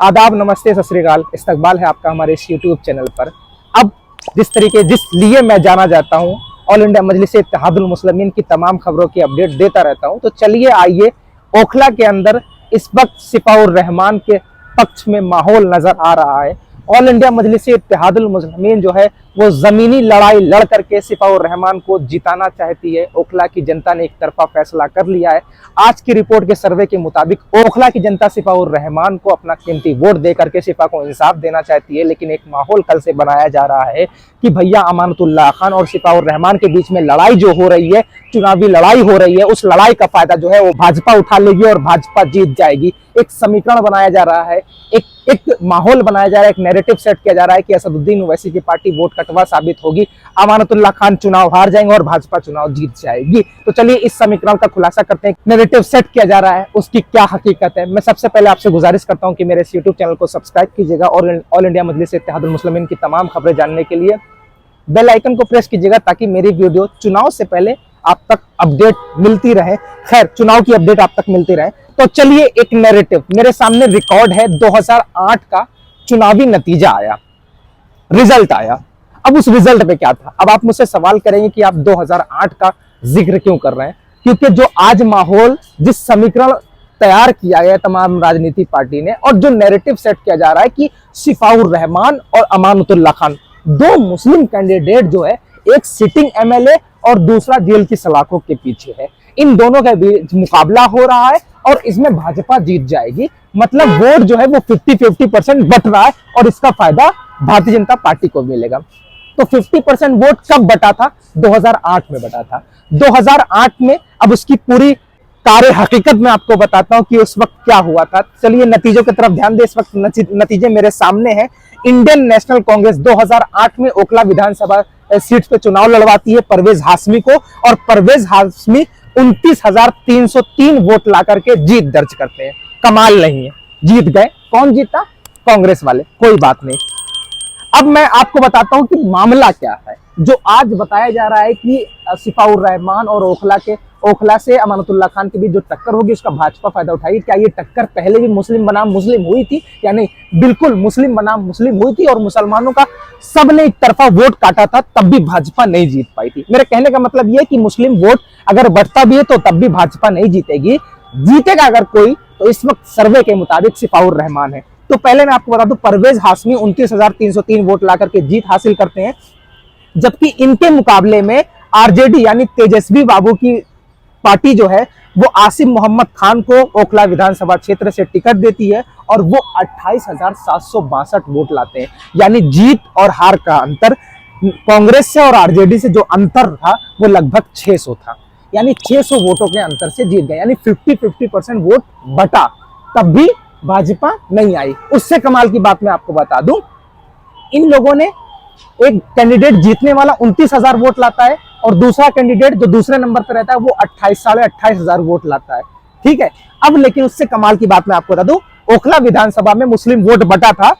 आदाब, नमस्ते, सत श्री अकाल। इस्तकबाल है आपका हमारे इस यूट्यूब चैनल पर। अब जिस लिए मैं जाना जाता हूँ, ऑल इंडिया मजलिस इत्तेहादुल मुस्लिमीन की तमाम खबरों की अपडेट देता रहता हूँ। तो चलिए आइए, ओखला के अंदर इस वक्त सिपाउर रहमान के पक्ष में माहौल नजर आ रहा है। ऑल इंडिया मजलिस इत्तेहादुल मुस्लिमीन जो है वो जमीनी लड़ाई लड़ करके सिपाउर रहमान को जिताना चाहती है। ओखला की जनता ने एक तरफा फैसला कर लिया है। आज की रिपोर्ट के सर्वे के मुताबिक ओखला की जनता सिपाउर रहमान को अपना कीमती वोट दे करके सिपा को इंसाफ देना चाहती है। लेकिन एक माहौल कल से बनाया जा रहा है कि भैया अमानतुल्लाह खान और सिपाउर रहमान के बीच में लड़ाई जो हो रही है, चुनावी लड़ाई हो रही है, उस लड़ाई का फायदा जो है वो भाजपा उठा लेगी और भाजपा जीत जाएगी। एक समीकरण बनाया जा रहा है, एक माहौल बनाया जा रहा है, एक नैरेटिव सेट किया जा रहा है कि असदुद्दीन ओवैसी की पार्टी वोट कटवा साबित होगी, अमानतुल्लाह खान चुनाव हार जाएंगे और भाजपा चुनाव जीत जाएगी। तो चलिए इस समीकरण का खुलासा करते हैं। नैरेटिव सेट किया जा रहा है, उसकी क्या हकीकत है। मैं सबसे पहले आपसे गुजारिश करता हूं कि मेरे इस यूट्यूब चैनल को सब्सक्राइब कीजिएगा और ऑल इंडिया मजलिस इत्तेहादुल मुस्लिमीन की तमाम खबरें जानने के लिए बेल आइकन को प्रेस कीजिएगा ताकि मेरी वीडियो चुनाव से पहले आप तक अपडेट मिलती रहे। खैर, चुनाव की अपडेट आप तक मिलती रहे। तो चलिए, एक नैरेटिव मेरे सामने रिकॉर्ड है। 2008 का चुनावी नतीजा आया, रिजल्ट आया। अब उस रिजल्ट में क्या था? अब आप मुझसे सवाल करेंगे कि आप 2008 का जिक्र क्यों कर रहे हैं? क्योंकि जो आज माहौल, जिस समीकरण तैयार किया गया तमाम राजनीतिक पार्टी ने और जो नैरेटिव सेट किया जा रहा है कि सिफाउर रहमान और अमानतुल्लाह खान, दो मुस्लिम कैंडिडेट जो है, एक सिटिंग एमएलए और दूसरा जेल की सलाखों के पीछे है, इन दोनों के बीच मुकाबला हो रहा है और इसमें भाजपा जीत जाएगी। मतलब वोट जो है वो 50-50% बट रहा है और इसका फायदा भारतीय जनता पार्टी को मिलेगा। तो 50% वोट कब बटा था? 2008 में बटा था। 2008 में अब उसकी पूरी कार्य हकीकत में आपको बताता हूं कि उस वक्त क्या हुआ था। चलिए नतीजों की तरफ ध्यान दें। इस वक्त नतीजे मेरे सामने हैं। इंडियन नेशनल कांग्रेस 2008 में ओखला विधानसभा सीट पे चुनाव लड़वाती है परवेज हाशमी को, और परवेज हाशमी 29,303 वोट ला करके जीत दर्ज करते हैं। कमाल नहीं है, जीत गए। कौन जीता? कांग्रेस वाले। कोई बात नहीं। अब मैं आपको बताता हूं कि मामला क्या है। जो आज बताया जा रहा है कि सिफाउर रहमान और ओखला से अमानतुल्लाह खान के बीच जो टक्कर होगी उसका भाजपा फायदा उठाएगी। क्या ये टक्कर पहले भी मुस्लिम बनाम मुस्लिम हुई थी या नहीं? बिल्कुल मुस्लिम बनाम मुस्लिम हुई थी और मुसलमानों का सबने एक तरफा वोट काटा था, तब भी भाजपा नहीं जीत पाई थी। मेरे कहने का मतलब ये कि मुस्लिम वोट अगर बढ़ता भी है तो तब भी भाजपा नहीं जीतेगी। जीतेगा अगर कोई तो इस वक्त सर्वे के मुताबिक सिफाउर रहमान है। तो पहले मैं आपको बता दूं, परवेज हाशमी 29,303 वोट ला करके जीत हासिल करते हैं, जबकि इनके मुकाबले में आरजेडी यानी तेजस्वी बाबू की पार्टी जो है वो आसिम मोहम्मद खान को ओखला विधानसभा क्षेत्र से टिकट देती है और वो 28,762 वोट लाते हैं। यानी जीत और हार का अंतर कांग्रेस से और आरजेडी से जो अंतर था वो लगभग 600 था। यानी 600 वोटों के अंतर से जीत गए। यानी 50-50% वोट बटा, तब भी भाजपा नहीं आई। उससे कमाल की बात मैं आपको बता दूं, इन लोगों ने एक कैंडिडेट जीतने वाला 29,000 वोट लाता है और दूसरा कैंडिडेट जो दूसरे नंबर पर रहता है वो 28,500 वोट लाता है। ठीक है। अब लेकिन उससे कमाल की बात मैं आपको बता दूं, ओखला विधानसभा में मुस्लिम वोट बटा था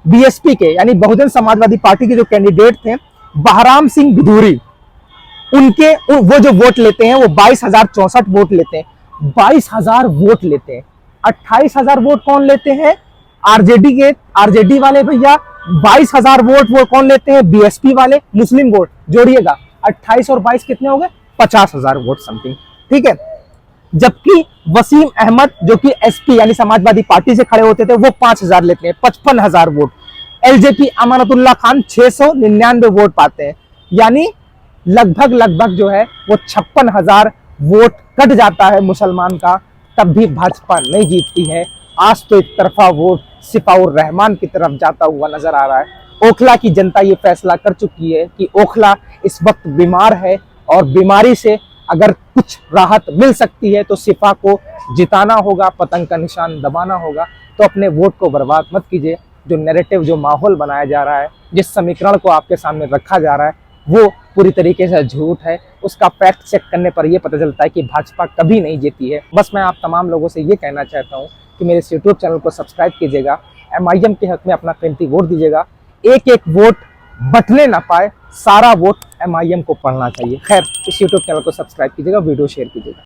बीएसपी के यानी बहुजन समाजवादी पार्टी के जो कैंडिडेट थे बहराम सिंह बिधूरी, वो जो वोट लेते हैं वो 22,064 वोट लेते हैं। 22,000 वोट लेते हैं। 28,000 वोट कौन लेते हैं? आरजेडी वाले भैया। 22,000 वोट वो कौन लेते हैं? बीएसपी वाले। मुस्लिम वोट जोड़िएगा, 28 और 22 कितने हो गए? 50,000 वोट समथिंग। ठीक है। जबकि वसीम अहमद जो कि एसपी यानी समाजवादी पार्टी से खड़े होते थे वो 5,000 लेते हैं, 55,000 vote. LJP Amanatullah Khan 699 vote पाते हैं। यानी लगभग जो है वो 56,000 वोट कट जाता है मुसलमान का, तब भी भाजपा नहीं जीतती है। आज तो एक तरफा वोट सिफाउर रहमान की तरफ जाता हुआ नजर आ रहा है। ओखला की जनता ये फैसला कर चुकी है कि ओखला इस वक्त बीमार है और बीमारी से अगर कुछ राहत मिल सकती है तो सिफा को जिताना होगा, पतंग का निशान दबाना होगा। तो अपने वोट को बर्बाद मत कीजिए। जो नैरेटिव, जो माहौल बनाया जा रहा है, जिस समीकरण को आपके सामने रखा जा रहा है वो पूरी तरीके से झूठ है। उसका फैक्ट चेक करने पर यह पता चलता है कि भाजपा कभी नहीं जीती है। बस मैं आप तमाम लोगों से ये कहना चाहता हूँ कि मेरे इस यूट्यूब चैनल को सब्सक्राइब कीजिएगा, एमआईएम के हक में अपना कीमती वोट दीजिएगा। एक एक वोट बटने ना पाए, सारा वोट एमआईएम को पढ़ना चाहिए। खैर, इस यूट्यूब चैनल को सब्सक्राइब कीजिएगा, वीडियो शेयर कीजिएगा।